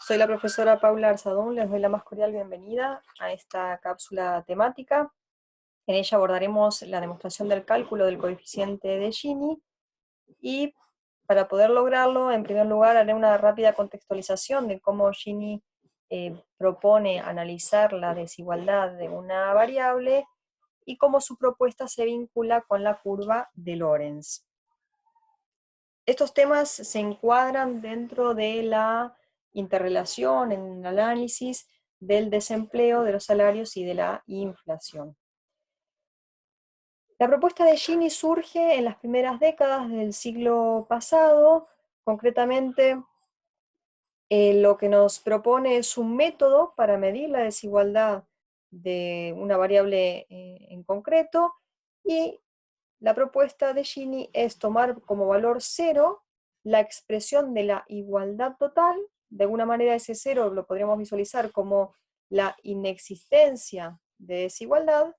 Soy la profesora Paula Arzadún, les doy la más cordial bienvenida a esta cápsula temática. En ella abordaremos la demostración del cálculo del coeficiente de Gini y para poder lograrlo, en primer lugar, haré una rápida contextualización de cómo Gini propone analizar la desigualdad de una variable y cómo su propuesta se vincula con la curva de Lorenz. Estos temas se encuadran dentro de la interrelación en el análisis del desempleo, de los salarios y de la inflación. La propuesta de Gini surge en las primeras décadas del siglo pasado. Concretamente, lo que nos propone es un método para medir la desigualdad de una variable en concreto, y la propuesta de Gini es tomar como valor cero la expresión de la igualdad total. De alguna manera ese cero lo podríamos visualizar como la inexistencia de desigualdad,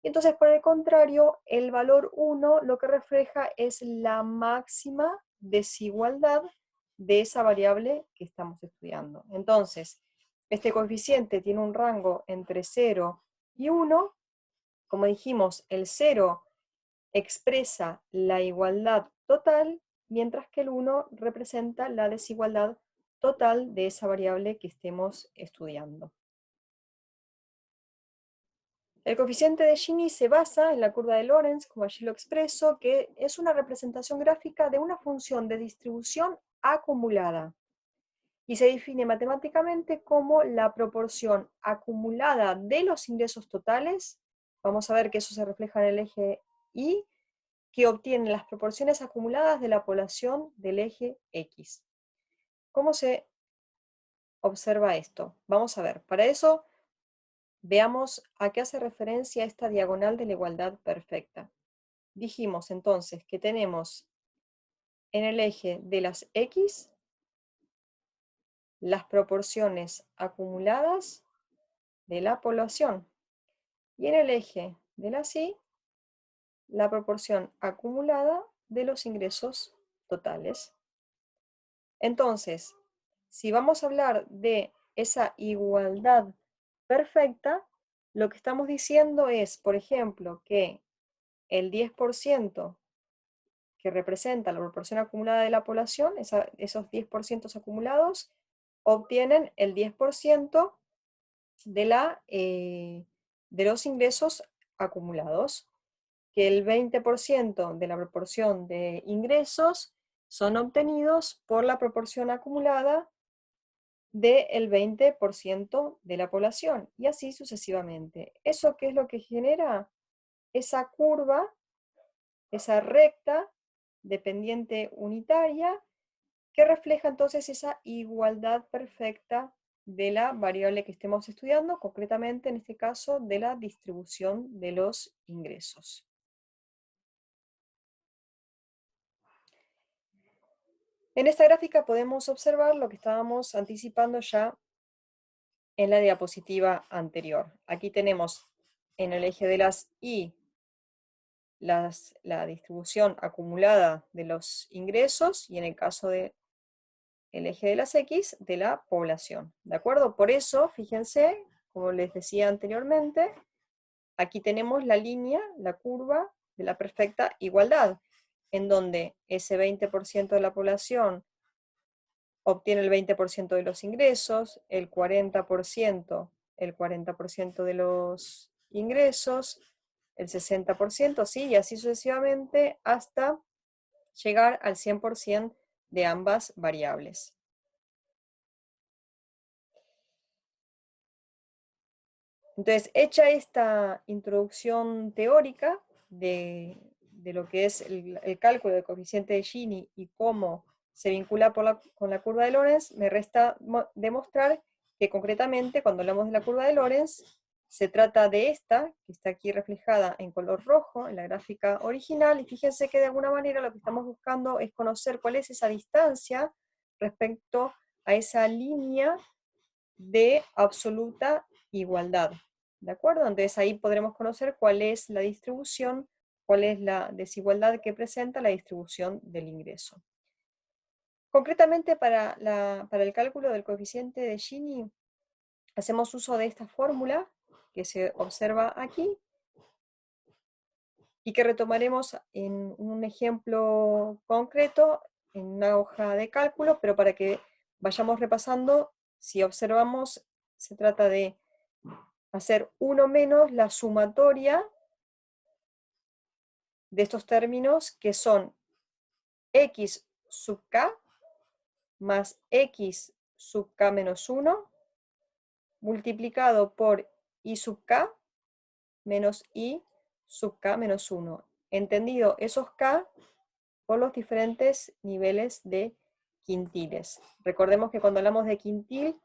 y entonces por el contrario el valor 1 lo que refleja es la máxima desigualdad de esa variable que estamos estudiando. Entonces, este coeficiente tiene un rango entre 0 y 1. Como dijimos, el 0 expresa la igualdad total, mientras que el 1 representa la desigualdad total de esa variable que estemos estudiando. El coeficiente de Gini se basa en la curva de Lorenz, como allí lo expreso, que es una representación gráfica de una función de distribución acumulada, y se define matemáticamente como la proporción acumulada de los ingresos totales. Vamos a ver que eso se refleja en el eje Y, que obtiene las proporciones acumuladas de la población del eje X. ¿Cómo se observa esto? Vamos a ver. Para eso, veamos a qué hace referencia esta diagonal de la igualdad perfecta. Dijimos entonces que tenemos en el eje de las X las proporciones acumuladas de la población, y en el eje de las Y la proporción acumulada de los ingresos totales. Entonces, si vamos a hablar de esa igualdad perfecta, lo que estamos diciendo es, por ejemplo, que el 10% que representa la proporción acumulada de la población, esos 10% acumulados, obtienen el 10% de los ingresos acumulados, que el 20% de la proporción de ingresos son obtenidos por la proporción acumulada del 20% de la población, y así sucesivamente. ¿Eso qué es lo que genera? Esa curva, esa recta dependiente unitaria, que refleja entonces esa igualdad perfecta de la variable que estemos estudiando, concretamente en este caso de la distribución de los ingresos. En esta gráfica podemos observar lo que estábamos anticipando ya en la diapositiva anterior. Aquí tenemos en el eje de las Y la distribución acumulada de los ingresos, y en el caso del eje de las X, de la población. ¿De acuerdo? Por eso, fíjense, como les decía anteriormente, aquí tenemos la línea, la curva de la perfecta igualdad, en donde ese 20% de la población obtiene el 20% de los ingresos, el 40% de los ingresos, el 60%, sí, y así sucesivamente hasta llegar al 100% de ambas variables. Entonces, hecha esta introducción teórica de lo que es el cálculo del coeficiente de Gini y cómo se vincula con la curva de Lorenz, me resta demostrar que concretamente cuando hablamos de la curva de Lorenz, se trata de esta, que está aquí reflejada en color rojo en la gráfica original, y fíjense que de alguna manera lo que estamos buscando es conocer cuál es esa distancia respecto a esa línea de absoluta igualdad. ¿De acuerdo? Entonces ahí podremos conocer cuál es la distribución, cuál es la desigualdad que presenta la distribución del ingreso. Concretamente para el cálculo del coeficiente de Gini, hacemos uso de esta fórmula que se observa aquí y que retomaremos en un ejemplo concreto, en una hoja de cálculo, pero para que vayamos repasando, si observamos, se trata de hacer 1 menos la sumatoria de estos términos que son x sub k más x sub k menos 1 multiplicado por i sub k menos i sub k menos 1. Entendido esos k por los diferentes niveles de quintiles. Recordemos que cuando hablamos de quintil,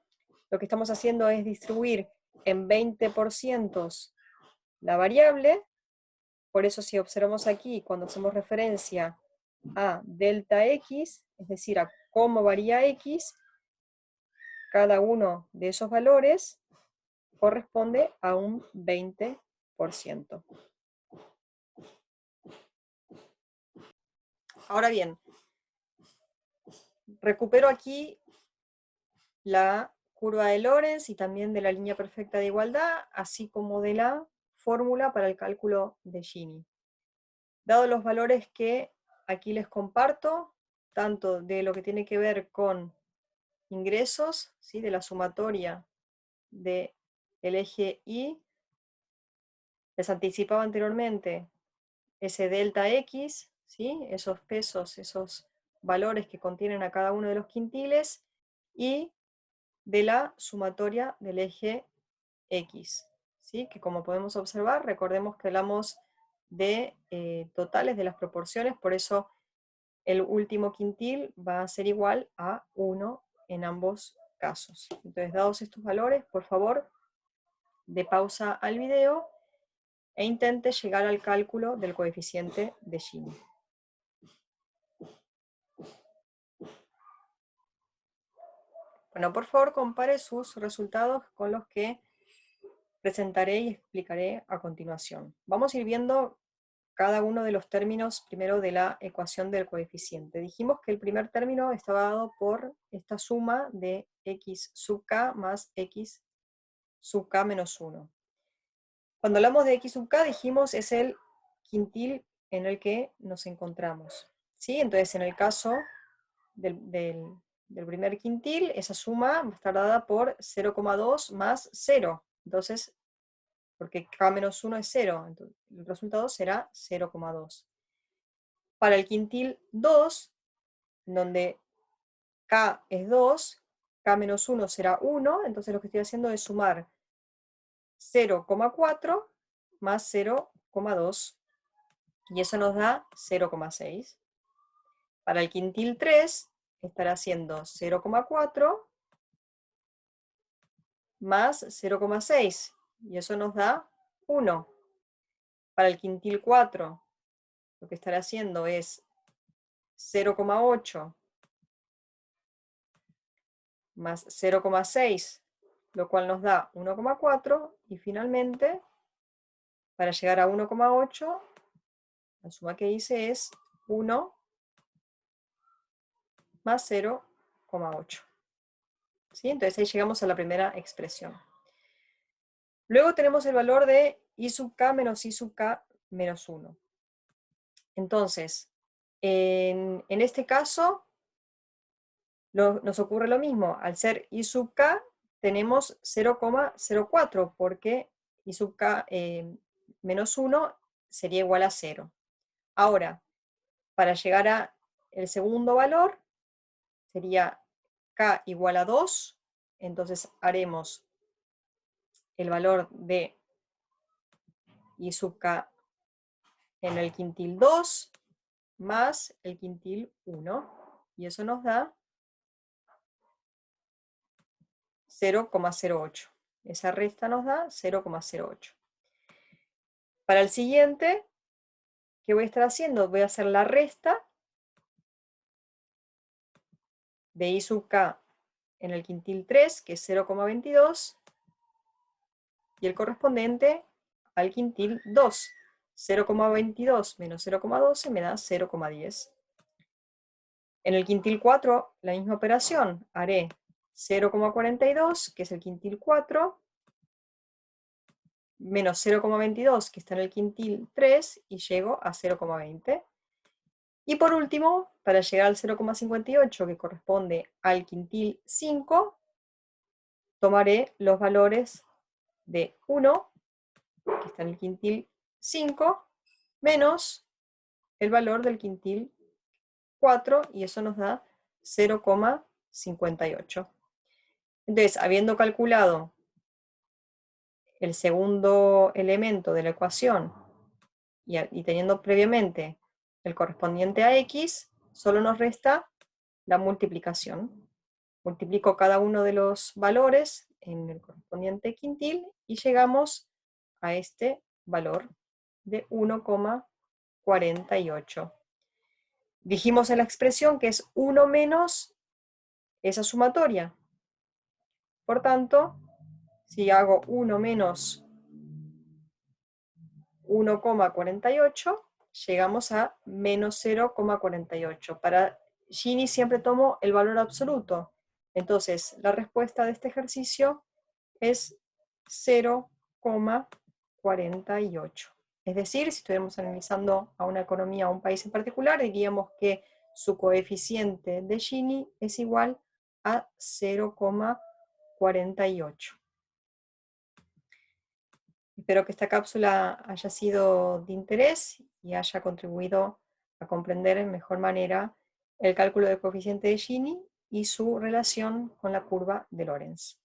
lo que estamos haciendo es distribuir en 20% la variable. Por eso si observamos aquí, cuando hacemos referencia a delta x, es decir, a cómo varía x, cada uno de esos valores corresponde a un 20%. Ahora bien, recupero aquí la curva de Lorentz y también de la línea perfecta de igualdad, así como de la fórmula para el cálculo de Gini. Dados los valores que aquí les comparto, tanto de lo que tiene que ver con ingresos, ¿sí?, de la sumatoria del eje Y, les anticipaba anteriormente ese delta X, ¿sí?, esos pesos, esos valores que contienen a cada uno de los quintiles, y de la sumatoria del eje X, ¿sí?, que como podemos observar, recordemos que hablamos de totales de las proporciones, por eso el último quintil va a ser igual a 1 en ambos casos. Entonces, dados estos valores, por favor, dé pausa al video e intente llegar al cálculo del coeficiente de Gini. Bueno, por favor, compare sus resultados con los que presentaré y explicaré a continuación. Vamos a ir viendo cada uno de los términos primero de la ecuación del coeficiente. Dijimos que el primer término estaba dado por esta suma de x sub k más x sub k menos 1. Cuando hablamos de x sub k, dijimos es el quintil en el que nos encontramos, ¿sí? Entonces, en el caso del primer quintil, esa suma va a estar dada por 0,2 más 0. Entonces, porque k menos 1 es 0, entonces el resultado será 0,2. Para el quintil 2, donde k es 2, k menos 1 será 1, entonces lo que estoy haciendo es sumar 0,4 más 0,2, y eso nos da 0,6. Para el quintil 3, estará haciendo 0,4 más 0,6, y eso nos da 1. Para el quintil 4, lo que estará haciendo es 0,8 más 0,6, lo cual nos da 1,4, y finalmente, para llegar a 1,8, la suma que hice es 1 más 0,8. ¿Sí? Entonces ahí llegamos a la primera expresión. Luego tenemos el valor de i sub k menos i sub k menos 1. Entonces, en este caso, nos ocurre lo mismo. Al ser i sub k, tenemos 0,04, porque i sub k menos 1 sería igual a 0. Ahora, para llegar a el segundo valor, sería k igual a 2, entonces haremos el valor de i sub k en el quintil 2 más el quintil 1, y eso nos da 0,08. Esa resta nos da 0,08. Para el siguiente, ¿qué voy a estar haciendo? Voy a hacer la resta de i sub k en el quintil 3, que es 0,22, y el correspondiente al quintil 2. 0,22 menos 0,12 me da 0,10. En el quintil 4, la misma operación. Haré 0,42, que es el quintil 4, menos 0,22, que está en el quintil 3, y llego a 0,20. Y por último, para llegar al 0,58, que corresponde al quintil 5, tomaré los valores de 1, que está en el quintil 5, menos el valor del quintil 4, y eso nos da 0,58. Entonces, habiendo calculado el segundo elemento de la ecuación y teniendo previamente el correspondiente a x, solo nos resta la multiplicación. Multiplico cada uno de los valores en el correspondiente quintil y llegamos a este valor de 1,48. Dijimos en la expresión que es 1 menos esa sumatoria. Por tanto, si hago 1 menos 1,48, llegamos a menos 0,48. Para Gini siempre tomo el valor absoluto. Entonces, la respuesta de este ejercicio es 0,48. Es decir, si estuviéramos analizando a una economía o a un país en particular, diríamos que su coeficiente de Gini es igual a 0,48. Espero que esta cápsula haya sido de interés y haya contribuido a comprender en mejor manera el cálculo del coeficiente de Gini y su relación con la curva de Lorenz.